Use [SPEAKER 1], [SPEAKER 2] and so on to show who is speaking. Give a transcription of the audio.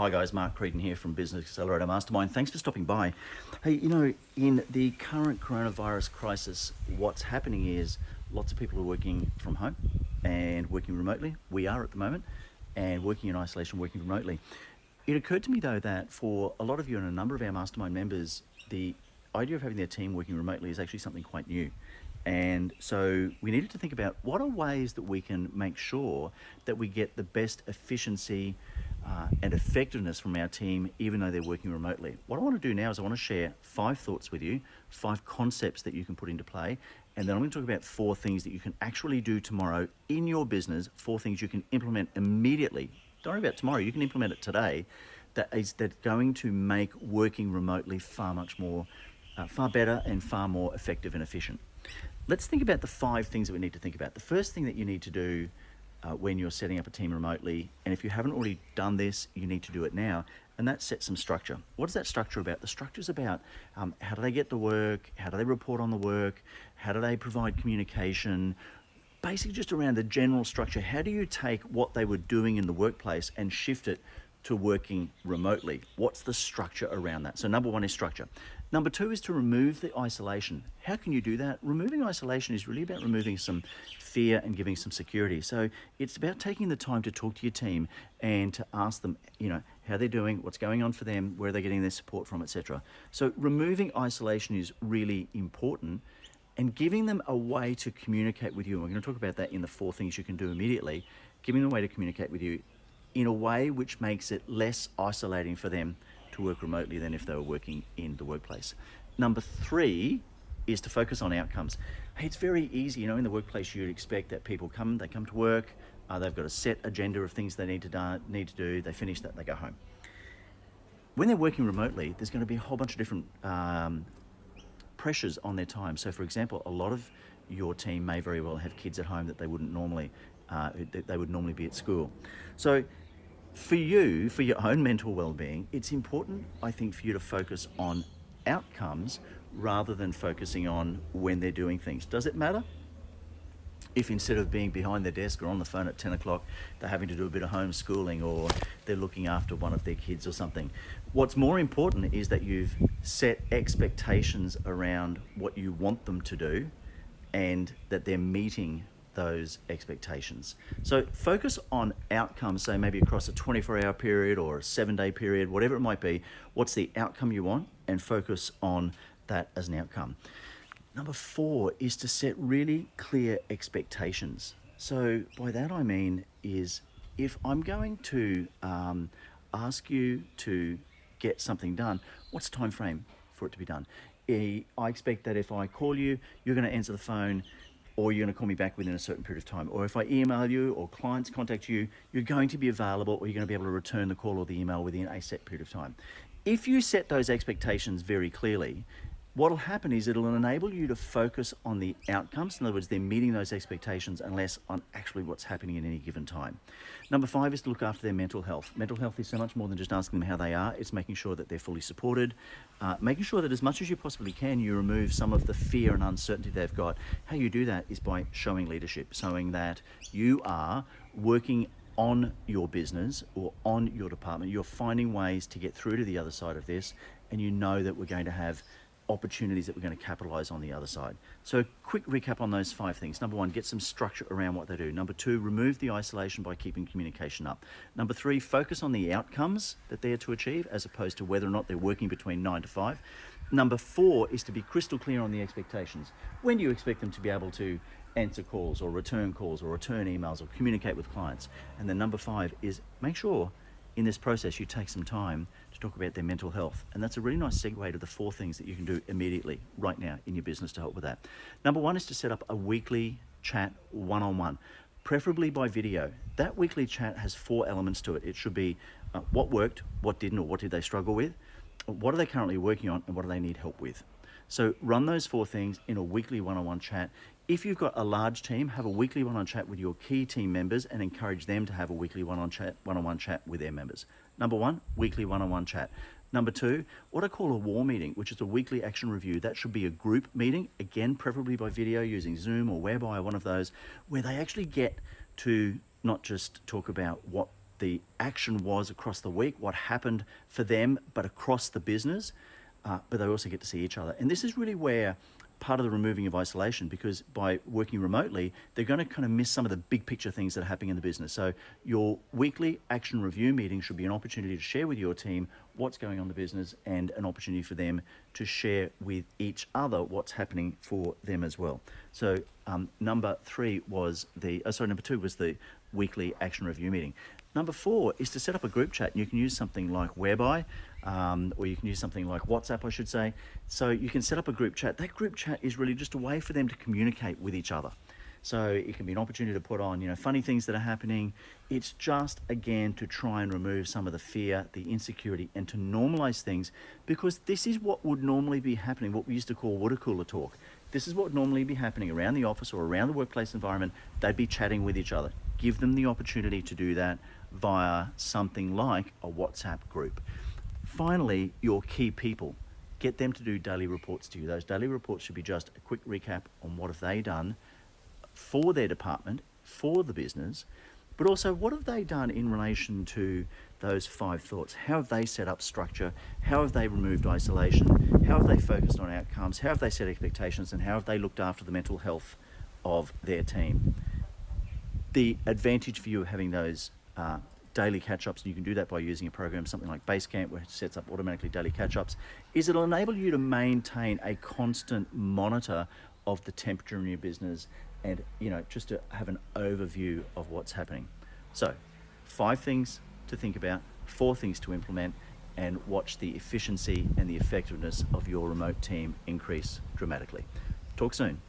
[SPEAKER 1] Hi guys, Mark Creedon here from Business Accelerator Mastermind. Thanks for stopping by. Hey, in the current coronavirus crisis, what's happening is lots of people are working from home and working remotely. We are at the moment, and working in isolation, working remotely. It occurred to me though that for a lot of you and a number of our Mastermind members, the idea of having their team working remotely is actually something quite new. And so we needed to think about what are ways that we can make sure that we get the best efficiency and effectiveness from our team, even though they're working remotely. What I want to do now is I want to share 5 thoughts with you, 5 concepts that you can put into play, and then I'm going to talk about 4 things that you can actually do tomorrow in your business, 4 things you can implement immediately. Don't worry about tomorrow, you can implement it today. That's going to make working remotely far better and far more effective and efficient. Let's think about the 5 things that we need to think about. The first thing that you need to do when you're setting up a team remotely, and if you haven't already done this, you need to do it now, and that's set some structure. What is that structure about? The structure is about how do they get the work, how do they report on the work, how do they provide communication, basically just around the general structure. How do you take what they were doing in the workplace and shift it to working remotely? What's the structure around that? So number 1 is structure. Number 2 is to remove the isolation. How can you do that? Removing isolation is really about removing some fear and giving some security. So it's about taking the time to talk to your team and to ask them, how they're doing, what's going on for them, where are they getting their support from, etc. So removing isolation is really important, and giving them a way to communicate with you. And we're going to talk about that in the 4 things you can do immediately. Giving them a way to communicate with you in a way which makes it less isolating for them to work remotely than if they were working in the workplace. Number 3 is to focus on outcomes. Hey, it's very easy, in the workplace you'd expect that people come to work, they've got a set agenda of things they need to do, they finish that, they go home. When they're working remotely, there's going to be a whole bunch of different pressures on their time. So for example, a lot of your team may very well have kids at home that they wouldn't normally, they would normally be at school. So for you, for your own mental well-being, it's important, I think, for you to focus on outcomes rather than focusing on when they're doing things. Does it matter if instead of being behind their desk or on the phone at 10 o'clock, they're having to do a bit of homeschooling or they're looking after one of their kids or something? What's more important is that you've set expectations around what you want them to do and that they're meeting those expectations. So focus on outcomes, say maybe across a 24-hour period or a 7-day period, whatever it might be. What's the outcome you want, and focus on that as an outcome. Number 4 is to set really clear expectations. So by that I mean is if I'm going to ask you to get something done, what's the time frame for it to be done? I expect that if I call you, you're going to answer the phone, or you're going to call me back within a certain period of time. Or if I email you or clients contact you, you're going to be available, or you're going to be able to return the call or the email within a set period of time. If you set those expectations very clearly, what'll happen is it'll enable you to focus on the outcomes. In other words, they're meeting those expectations and less on actually what's happening at any given time. Number 5 is to look after their mental health. Mental health is so much more than just asking them how they are. It's making sure that they're fully supported, making sure that as much as you possibly can, you remove some of the fear and uncertainty they've got. How you do that is by showing leadership, showing that you are working on your business or on your department. You're finding ways to get through to the other side of this, and you know that we're going to have opportunities that we're going to capitalize on the other side. So quick recap on those 5 things. Number 1, get some structure around what they do. Number 2, remove the isolation by keeping communication up. Number 3, focus on the outcomes that they're to achieve as opposed to whether or not they're working between 9 to 5. Number 4 is to be crystal clear on the expectations. When do you expect them to be able to answer calls or return emails or communicate with clients? And then number 5 is make sure in this process you take some time to talk about their mental health. And that's a really nice segue to the 4 things that you can do immediately right now in your business to help with that. Number 1 is to set up a weekly chat one-on-one, preferably by video. That weekly chat has 4 elements to it. It should be what worked, what didn't, or what did they struggle with, what are they currently working on, and what do they need help with. So run those 4 things in a weekly one-on-one chat. If you've got a large team, have a weekly one-on-one chat with your key team members and encourage them to have a weekly one-on-one chat with their members. Number 1, weekly one-on-one chat. Number 2, what I call a war meeting, which is a weekly action review. That should be a group meeting, again, preferably by video using Zoom or Whereby, one of those, where they actually get to not just talk about what the action was across the week, what happened for them, but across the business. But they also get to see each other. And this is really where part of the removing of isolation, because by working remotely, they're going to kind of miss some of the big picture things that are happening in the business. So your weekly action review meeting should be an opportunity to share with your team what's going on in the business, and an opportunity for them to share with each other what's happening for them as well. So number two was the weekly action review meeting. Number 4 is to set up a group chat. And you can use something like Whereby, or you can use something like WhatsApp, I should say. So you can set up a group chat. That group chat is really just a way for them to communicate with each other. So it can be an opportunity to put on, funny things that are happening. It's just, again, to try and remove some of the fear, the insecurity, and to normalize things, because this is what would normally be happening, what we used to call water cooler talk. This is what would normally be happening around the office or around the workplace environment. They'd be chatting with each other. Give them the opportunity to do that via something like a WhatsApp group. Finally, your key people. Get them to do daily reports to you. Those daily reports should be just a quick recap on what have they done for their department, for the business, but also what have they done in relation to those 5 thoughts. How have they set up structure? How have they removed isolation? How have they focused on outcomes? How have they set expectations? And how have they looked after the mental health of their team? The advantage for you of having those daily catch-ups, and you can do that by using a program, something like Basecamp, where it sets up automatically daily catch-ups, is it'll enable you to maintain a constant monitor of the temperature in your business, and just to have an overview of what's happening. So 5 things to think about, 4 things to implement, and watch the efficiency and the effectiveness of your remote team increase dramatically. Talk soon.